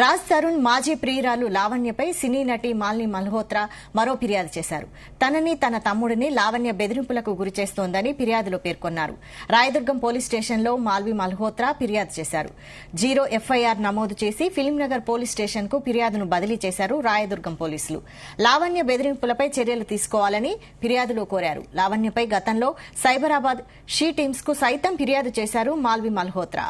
రాజ్ తరుణ్ మాజీ ప్రియురాలు లావణ్యపై సినీ నటి మాలిని మల్హోత్రా మరో ఫిర్యాదు చేశారు. తనని తన తమ్ముడిని లావణ్య బెదిరింపులకు గురిచేస్తోందని ఫిర్యాదులో పేర్కొన్నారు. రాయదుర్గం పోలీస్ స్టేషన్లో మాల్వి మల్హోత్రా ఫిర్యాదు చేశారు. 0 ఎఫ్ఐఆర్ నమోదు చేసి ఫిలింనగర్ పోలీస్ స్టేషన్కు ఫిర్యాదును బదిలీ చేశారు రాయదుర్గం పోలీసులు. లావణ్య బెదిరింపులపై చర్యలు తీసుకోవాలని ఫిర్యాదులో కోరారు. లావణ్యపై గతంలో సైబరాబాద్ షీ టీమ్స్ కు సైతం ఫిర్యాదు చేశారు మాల్వి మల్హోత్రా.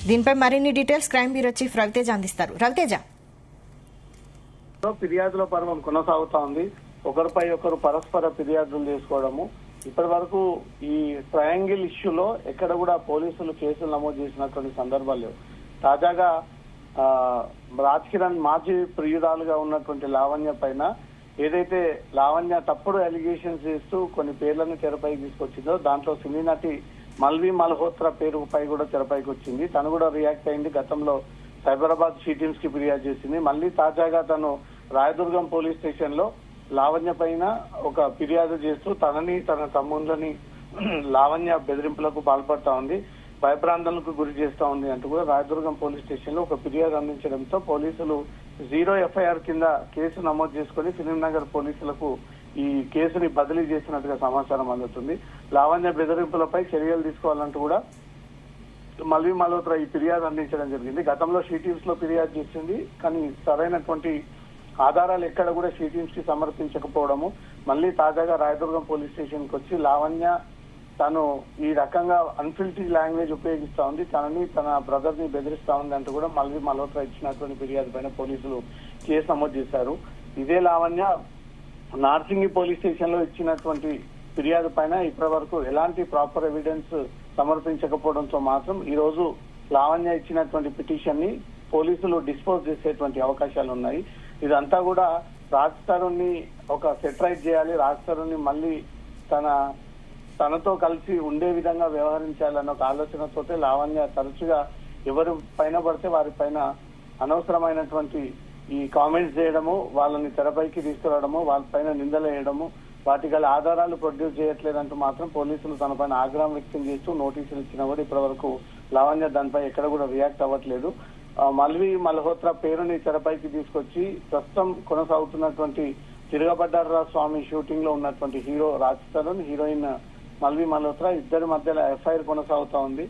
దీనిపై మరిన్ని details crime bureau chief Raviteja అందిస్తారు. రవితేజ, ఫిర్యాదుల పర్వం కొనసాగుతా ఉంది. ఒకరిపై ఒకరు పరస్పర ఫిర్యాదులు చేసుకోవడము. ఇప్పటి వరకు ఈ ట్రయాంగిల్ ఇష్యూలో ఎక్కడ కూడా పోలీసులు కేసులు నమోదు చేసినటువంటి సందర్భాలు లేవు. తాజాగా రాజ్ కిరణ్ మాజీ ప్రియురాలుగా ఉన్నటువంటి లావణ్య పైన ఏదైతే లావణ్య తప్పుడు అలిగేషన్స్ చేస్తూ కొన్ని పేర్లను తెరపైకి తీసుకొచ్చిందో దాంట్లో సినీ నటి మల్వి మల్హోత్రా పేరుపై కూడా తెరపైకి వచ్చింది. తను కూడా రియాక్ట్ అయింది. గతంలో సైబరాబాద్ షీ టీమ్స్ కి ఫిర్యాదు చేసింది. మళ్ళీ తాజాగా తను రాయదుర్గం పోలీస్ స్టేషన్ లో లావణ్య పైన ఒక ఫిర్యాదు చేస్తూ తనని తన తమ్ముళ్ళని లావణ్య బెదిరింపులకు పాల్పడతా ఉంది, భయభ్రాంతులకు గురి చేస్తా ఉంది అంటూ కూడా రాయదుర్గం పోలీస్ స్టేషన్ లో ఒక ఫిర్యాదు అందించడంతో పోలీసులు 0 ఎఫ్ఐఆర్ కింద కేసు నమోదు చేసుకుని ఫిలింనగర్ పోలీసులకు ఈ కేసుని బదిలీ చేసినట్టుగా సమాచారం అందుతుంది. లావణ్య బెదిరింపులపై చర్యలు తీసుకోవాలంటూ కూడా మల్వి మల్హోత్రా ఈ ఫిర్యాదు అందించడం జరిగింది. గతంలో షీ టీమ్స్ లో ఫిర్యాదు చేసింది, కానీ సరైనటువంటి ఆధారాలు ఎక్కడ కూడా షీ టీమ్స్ కి సమర్పించకపోవడము. మళ్ళీ తాజాగా రాయదుర్గం పోలీస్ స్టేషన్ కి వచ్చి లావణ్య తను ఈ రకంగా అన్ఫిల్టీ లాంగ్వేజ్ ఉపయోగిస్తా ఉంది, తనని తన బ్రదర్ ని బెదిరిస్తా ఉంది అంటూ కూడా మల్వి మల్హోత్రా ఇచ్చినటువంటి ఫిర్యాదు పైన పోలీసులు కేసు నమోదు చేశారు. ఇదే లావణ్య నార్సింగి పోలీస్ స్టేషన్ లో ఇచ్చినటువంటి ఫిర్యాదు పైన ఇప్పటి వరకు ఎలాంటి ప్రాపర్ ఎవిడెన్స్ సమర్పించకపోవడంతో మాత్రం ఈ రోజు లావణ్య ఇచ్చినటువంటి పిటిషన్ ని పోలీసులు డిస్పోజ్ చేసేటువంటి అవకాశాలు ఉన్నాయి. ఇదంతా కూడా రాజ్ తరుణ్ ని ఒక సెటరైట్ చేయాలి, రాజ్ తరుణ్ ని మళ్ళీ తనతో కలిసి ఉండే విధంగా వ్యవహరించాలన్న ఒక ఆలోచనతోటే లావణ్య తరచుగా ఎవరు పైన పడితే వారి పైన అనవసరమైనటువంటి ఈ కామెంట్స్ చేయడము, వాళ్ళని తెరపైకి తీసుకురావడము, వాళ్ళపైన నిందలు వేయడము, వాటి గల ఆధారాలు ప్రొడ్యూస్ చేయట్లేదంటూ మాత్రం పోలీసులు తన పైన ఆగ్రహం వ్యక్తం చేస్తూ నోటీసులు ఇచ్చినా కూడా ఇప్పటి వరకు లావణ్య దానిపై ఎక్కడ కూడా రియాక్ట్ అవ్వట్లేదు. మల్వి మల్హోత్రా పేరుని తెరపైకి తీసుకొచ్చి ప్రస్తుతం కొనసాగుతున్నటువంటి తిరగబడ్డారా స్వామి షూటింగ్ లో ఉన్నటువంటి హీరో రాజ్ తరుణ్, హీరోయిన్ మల్వి మల్హోత్రా ఇద్దరి మధ్యలో ఎఫ్ఐఆర్ కొనసాగుతా ఉంది.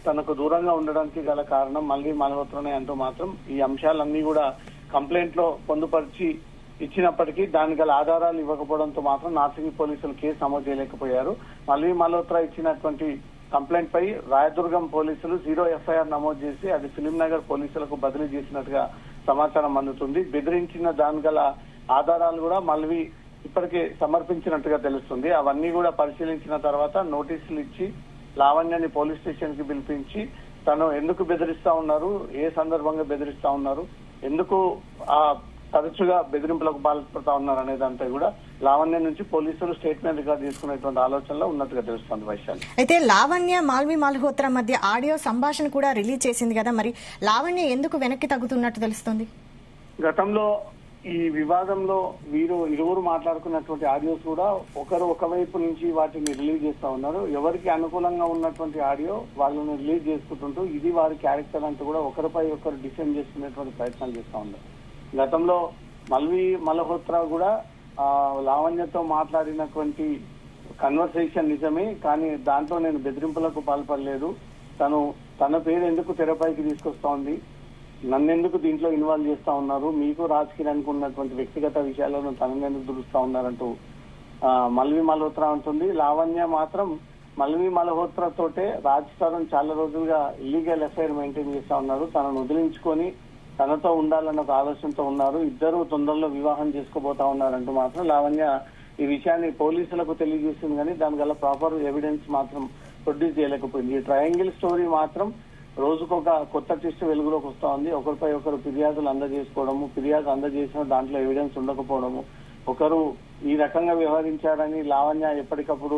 తనకు దూరంగా ఉండడానికి గల కారణం మల్వి మల్హోత్రానే అంటూ మాత్రం ఈ అంశాలన్నీ కూడా కంప్లైంట్ లో పొందుపరిచి ఇచ్చినప్పటికీ దాని గల ఆధారాలు ఇవ్వకపోవడంతో మాత్రం నార్సింగి పోలీసులు కేసు నమోదు చేయలేకపోయారు. మల్వి మల్హోత్రా ఇచ్చినటువంటి కంప్లైంట్ పై రాయదుర్గం పోలీసులు 0 ఎఫ్ఐఆర్ నమోదు చేసి అది ఫిలింనగర్ పోలీసులకు బదిలీ చేసినట్టుగా సమాచారం అందుతుంది. బెదిరించిన దాని గల ఆధారాలు కూడా మల్వి ఇప్పటికే సమర్పించినట్టుగా తెలుస్తుంది. అవన్నీ కూడా పరిశీలించిన తర్వాత నోటీసులు ఇచ్చి లావణ్యని పోలీస్ స్టేషన్ కి పిలిపించి తను ఎందుకు బెదిరిస్తా ఉన్నారు, ఏ సందర్భంగా బెదిరిస్తా ఉన్నారు, ఎందుకు తరచుగా బెదిరింపులకు పాల్పడతా ఉన్నారు అనే దాంతో కూడా లావణ్య నుంచి పోలీసులు స్టేట్మెంట్ రికార్డ్ చేసుకునేటువంటి ఆలోచనలో ఉన్నట్టుగా తెలుస్తుంది. వైశాలి, అయితే లావణ్య మాల్వి మల్హోత్రా మధ్య ఆడియో సంభాషణ కూడా రిలీజ్ చేసింది కదా, మరి లావణ్య ఎందుకు వెనక్కి తగ్గుతున్నట్టు తెలుస్తుంది? గతంలో ఈ వివాదంలో ఇరువురు మాట్లాడుకున్నటువంటి ఆడియోస్ కూడా ఒకవైపు నుంచి వాటిని రిలీజ్ చేస్తా ఉన్నారు. ఎవరికి అనుకూలంగా ఉన్నటువంటి ఆడియో వాళ్ళని రిలీజ్ చేసుకుంటుంటూ ఇది వారి క్యారెక్టర్ అంటూ కూడా ఒకరిపై ఒకరు డిఫెండ్ చేసుకునేటువంటి ప్రయత్నాలు చేస్తా ఉన్నారు. గతంలో మల్వి మల్హోత్రా కూడా లావణ్యతో మాట్లాడినటువంటి కన్వర్సేషన్ నిజమే, కానీ దాంట్లో నేను బెదిరింపులకు పాల్పడలేదు, తన పేరు ఎందుకు తెరపైకి తీసుకొస్తా ఉంది, నన్నెందుకు దీంట్లో ఇన్వాల్వ్ చేస్తా ఉన్నారు, మీకు రాజ్ కిరణ్ కు ఉన్నటువంటి వ్యక్తిగత విషయాలను తనెందుకు దురుస్తా ఉన్నారంటూ మల్వి మల్హోత్రా అంటుంది. లావణ్య మాత్రం మల్వి మల్హోత్రా తోటే రాజ్ తరుణ్ చాలా రోజులుగా ఇల్లీగల్ అఫైర్ మెయింటైన్ చేస్తా ఉన్నారు, తనను వదిలించుకొని తనతో ఉండాలన్న ఒక ఆలోచనతో ఉన్నారు, ఇద్దరు తొందరలో వివాహం చేసుకోబోతా ఉన్నారంటూ మాత్రం లావణ్య ఈ విషయాన్ని పోలీసులకు తెలియజేసింది, కానీ దాని గల ప్రాపర్ ఎవిడెన్స్ మాత్రం ప్రొడ్యూస్ చేయలేకపోయింది. ఈ ట్రయాంగిల్ స్టోరీ మాత్రం రోజుకొక కొత్త ట్విస్ట్ వెలుగులోకి వస్తా ఉంది. ఒకరిపై ఒకరు ఫిర్యాదులు అందజేసుకోవడము, ఫిర్యాదు అందజేసిన దాంట్లో ఎవిడెన్స్ ఉండకపోవడము, ఒకరు ఈ రకంగా వ్యవహరించారని లావణ్య ఎప్పటికప్పుడు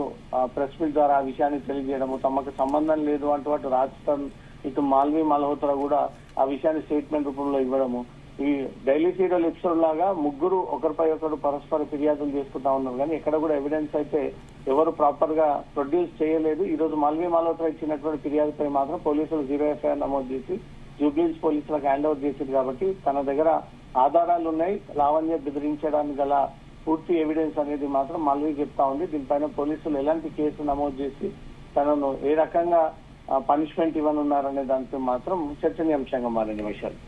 ప్రెస్ మీట్ ద్వారా ఆ విషయాన్ని తెలియజేయడము, తమకు సంబంధం లేదు అంటూ రాజ్ తరుణ్ ఇటు మాల్వి మల్హోత్రా కూడా ఆ విషయాన్ని స్టేట్మెంట్ రూపంలో ఇవ్వడము, ఈ డైలీ సీరియల్ ఎపిసోడ్ లాగా ముగ్గురు ఒకరిపై ఒకరు పరస్పర ఫిర్యాదులు చేసుకుంటా ఉన్నారు, కానీ ఎక్కడ కూడా ఎవిడెన్స్ అయితే ఎవరు ప్రాపర్ గా ప్రొడ్యూస్ చేయలేదు. ఈ రోజు మాల్వి మాల్హోత్రా ఇచ్చినటువంటి ఫిర్యాదుపై మాత్రం పోలీసులు 0 ఎఫ్ఐఆర్ నమోదు చేసి జూబ్లీహిల్స్ పోలీసులకు హ్యాండ్ ఓవర్ చేసింది. కాబట్టి తన దగ్గర ఆధారాలు ఉన్నాయి, లావణ్య బెదిరించడానికి గల పూర్తి ఎవిడెన్స్ అనేది మాత్రం మాల్వి చెప్తా ఉంది. దీనిపైన పోలీసులు ఎలాంటి కేసు నమోదు చేసి తనను ఏ రకంగా పనిష్మెంట్ ఇవ్వనున్నారనే దానిపై మాత్రం చర్చనీయాంశంగా మారిన విషయాలు.